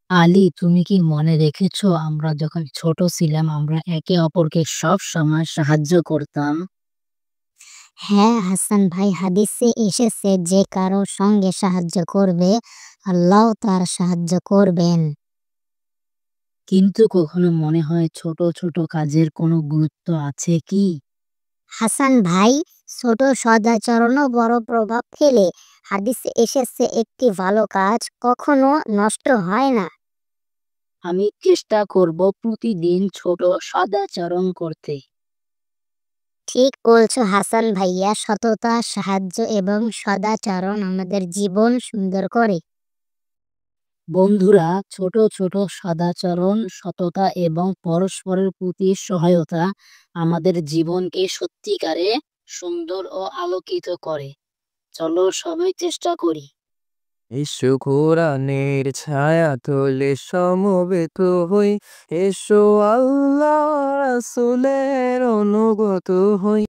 আলী, তুমি কি মনে রেখেছো আমরা যখন ছোট ছিলাম আমরা একে অপরকে সব সময় সাহায্য করতাম? হ্যাঁ হাসান ভাই, হাদিসে এসেছে যে কারো সঙ্গে সাহায্য করবে আল্লাহ তার সাহায্য করবেন। কিন্তু কখনো মনে হয় ছোট ছোট কাজের কোনো গুরুত্ব আছে কি? হাসান ভাই, ছোট সদাচরণও বড় প্রভাব ফেলে। হাদিসে এসেছে একটি ভালো কাজ কখনো নষ্ট হয় না। আমি চেষ্টা করব প্রতিদিন ছোট সদাচরণ করতে। ঠিক বলছো হাসান ভাইয়া, সততা, সাহায্য এবং সদাচরণ আমাদের জীবন সুন্দর করে। বন্ধুরা, ছোট ছোট সদাচরণ, সততা এবং পরস্পরের প্রতি সহায়তা আমাদের জীবনকে সত্যিকারে সুন্দর ও আলোকিত করে। চলো সবাই চেষ্টা করি। এসো কোরআনের ছায়া তলে সমবেত হই, এসো আল্লাহ রাসূলের অনুগত হই।